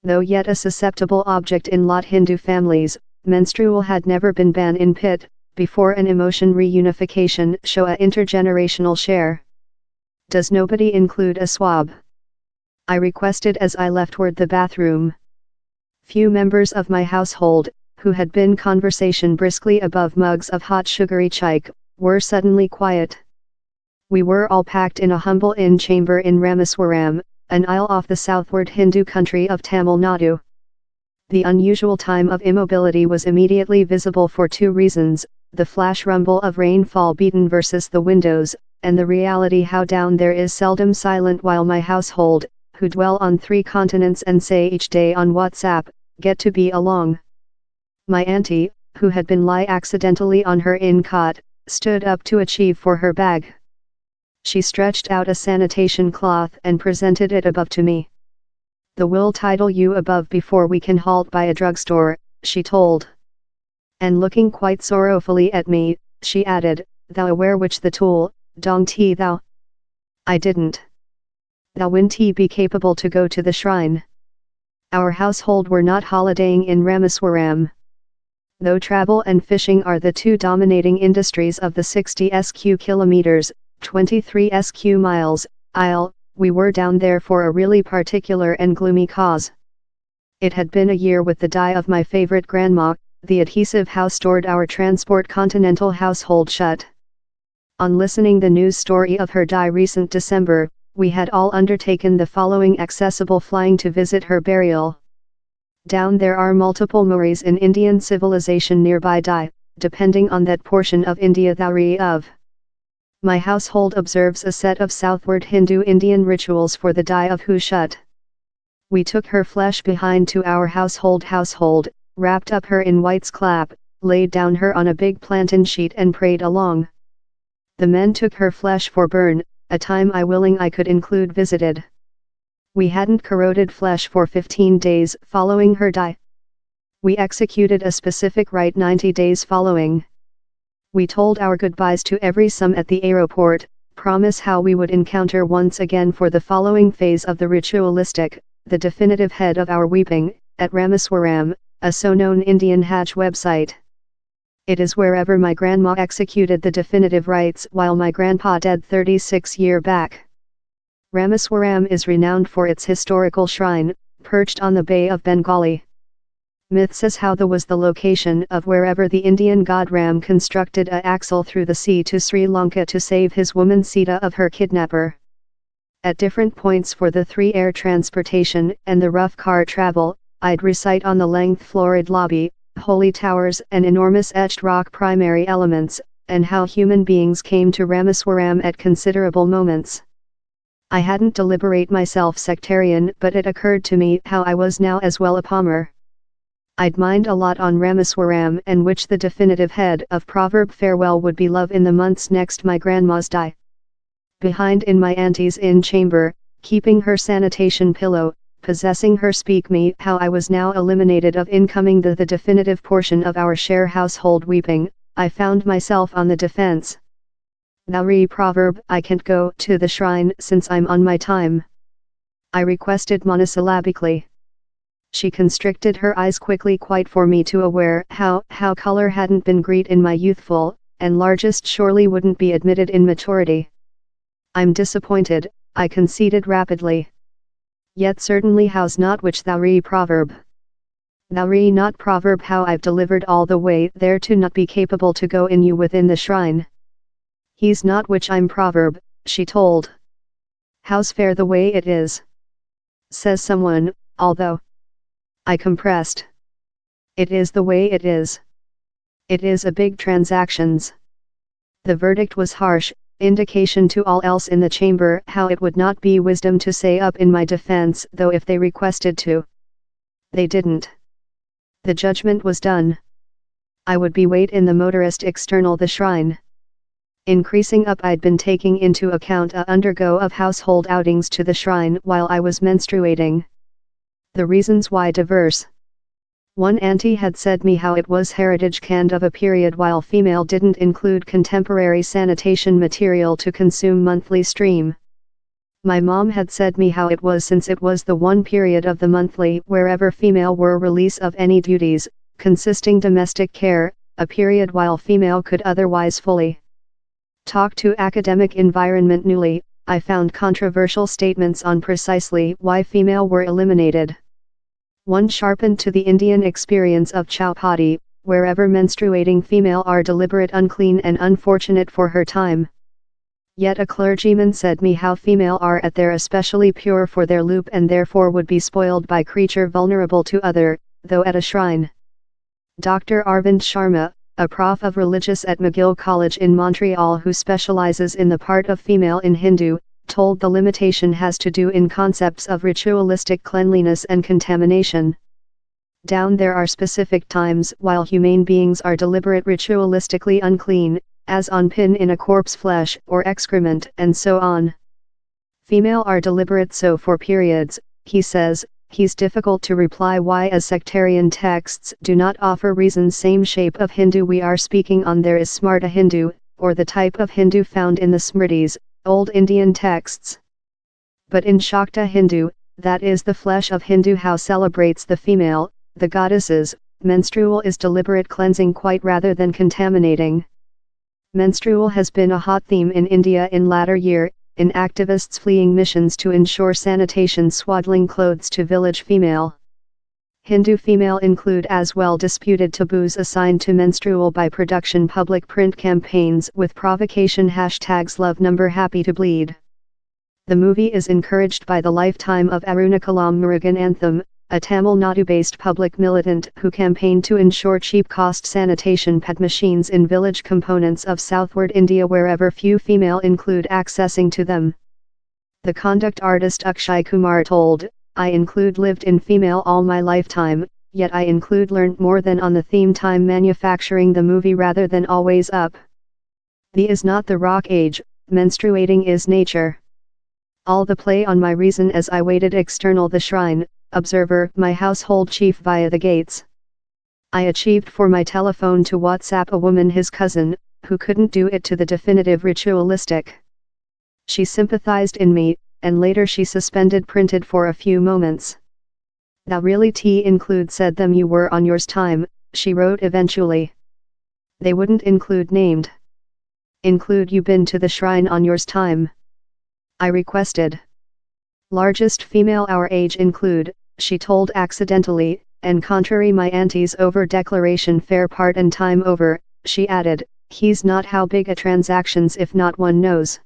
Though yet a susceptible object in lot Hindu families, menstrual had never been banned in Pit, before an emotion reunification show a intergenerational share. Does nobody include a swab? I requested as I left toward the bathroom. Few members of my household, who had been conversation briskly above mugs of hot sugary chai, were suddenly quiet. We were all packed in a humble inn chamber in Rameswaram, an isle off the southward Hindu country of Tamil Nadu. The unusual time of immobility was immediately visible for two reasons: the flash rumble of rainfall beaten versus the windows, and the reality how down there is seldom silent while my household, who dwell on 3 continents and say each day on WhatsApp, get to be along. My auntie, who had been lie accidentally on her inn cot, stood up to achieve for her bag. She stretched out a sanitation cloth and presented it above to me. "The will title you above before we can halt by a drugstore," she told. And looking quite sorrowfully at me, she added, "Thou aware which the tool, dong ti thou?" I didn't. "Thou win ti be capable to go to the shrine." Our household were not holidaying in Rameswaram. Though travel and fishing are the 2 dominating industries of the 60 sq kilometers, 23 sq miles, isle, we were down there for a really particular and gloomy cause. It had been a year with the die of my favorite grandma. The adhesive house stored our transport continental household shut. On listening the news story of her die recent December, we had all undertaken the following accessible flying to visit her burial. Down there are multiple Muris in Indian civilization nearby die, depending on that portion of India thou re of. My household observes a set of southward Hindu Indian rituals for the die of who shut. We took her flesh behind to our household, wrapped up her in white's clap, laid down her on a big plantain sheet and prayed along. The men took her flesh for burn, a time I willing I could include visited. We hadn't corroded flesh for 15 days following her die. We executed a specific rite 90 days following. We told our goodbyes to every some at the aeroport, promise how we would encounter once again for the following phase of the ritualistic, the definitive head of our weeping, at Rameswaram, a so-known Indian Hajj website. It is wherever my grandma executed the definitive rites while my grandpa dead 36 years back. Rameswaram is renowned for its historical shrine, perched on the Bay of Bengali. Myth says how the was the location of wherever the Indian god Ram constructed a axle through the sea to Sri Lanka to save his woman Sita of her kidnapper. At different points for the 3 air transportation and the rough car travel, I'd recite on the length florid lobby, holy towers and enormous etched rock primary elements, and how human beings came to Rameswaram at considerable moments. I hadn't deliberate myself sectarian, but it occurred to me how I was now as well a Palmer. I'd mind a lot on Rameswaram, and which the definitive head of proverb farewell would be love in the months next my grandma's die. Behind in my auntie's inn chamber, keeping her sanitation pillow, possessing her speak me how I was now eliminated of incoming the definitive portion of our share household weeping, I found myself on the defense. Thou re proverb, I can't go to the shrine since I'm on my time. I requested monosyllabically. She constricted her eyes quickly quite for me to aware how color hadn't been great in my youthful, and largest surely wouldn't be admitted in maturity. I'm disappointed, I conceded rapidly. Yet certainly how's not which thou re proverb. Thou re not proverb how I've delivered all the way there to not be capable to go in you within the shrine. He's not which I'm proverb, she told. How's fair the way it is? Says someone, although. I compressed. It is the way it is. It is a big transactions. The verdict was harsh, indication to all else in the chamber how it would not be wisdom to say up in my defense, though if they requested to. They didn't. The judgment was done. I would be wait in the motorist external the shrine. Increasing up I'd been taking into account a undergo of household outings to the shrine while I was menstruating. The reasons why diverse. One auntie had said me how it was heritage kind of a period while female didn't include contemporary sanitation material to consume monthly stream. My mom had said me how it was since it was the one period of the monthly wherever female were release of any duties, consisting domestic care, a period while female could otherwise fully talk to academic environment newly. I found controversial statements on precisely why female were eliminated. One sharpened to the Indian experience of Chaupati, wherever menstruating female are deliberate unclean and unfortunate for her time. Yet a clergyman said me how female are at their especially pure for their loop and therefore would be spoiled by creature vulnerable to other, though at a shrine. Dr. Arvind Sharma, a prof of religious at McGill College in Montreal who specializes in the part of female in Hindu, told the limitation has to do in concepts of ritualistic cleanliness and contamination. Down there are specific times while humane beings are deliberate ritualistically unclean, as on pin in a corpse flesh or excrement and so on. Female are deliberate so for periods, he says. He's difficult to reply why as sectarian texts do not offer reasons. Same shape of Hindu we are speaking on there is Smarta Hindu, or the type of Hindu found in the Smritis, old Indian texts. But in Shakta Hindu, that is the flesh of Hindu how celebrates the female, the goddesses, menstrual is deliberate cleansing quite rather than contaminating. Menstrual has been a hot theme in India in latter year, in activists fleeing missions to ensure sanitation swaddling clothes to village female. Hindu female include as well disputed taboos assigned to menstrual by production public print campaigns with provocation hashtags love number happy to bleed. The movie is encouraged by the lifetime of Arunachalam Murugan Anthem, a Tamil Nadu-based public militant who campaigned to ensure cheap-cost sanitation pad machines in village components of southward India wherever few female include accessing to them. The conduct artist Akshay Kumar told, I include lived in female all my lifetime, yet I include learnt more than on the theme time manufacturing the movie rather than always up. The is not the rock age, menstruating is nature. All the play on my reason as I waited external the shrine, observer my household chief via the gates. I achieved for my telephone to WhatsApp a woman his cousin, who couldn't do it to the definitive ritualistic. She sympathized in me, and later she suspended printed for a few moments. Thou really include said them you were on yours time, she wrote eventually. They wouldn't include named. Include you been to the shrine on yours time. I requested. Largest female our age include, she told accidentally, and contrary my auntie's over declaration fair part and time over, she added, he's not how big a transactions if not one knows.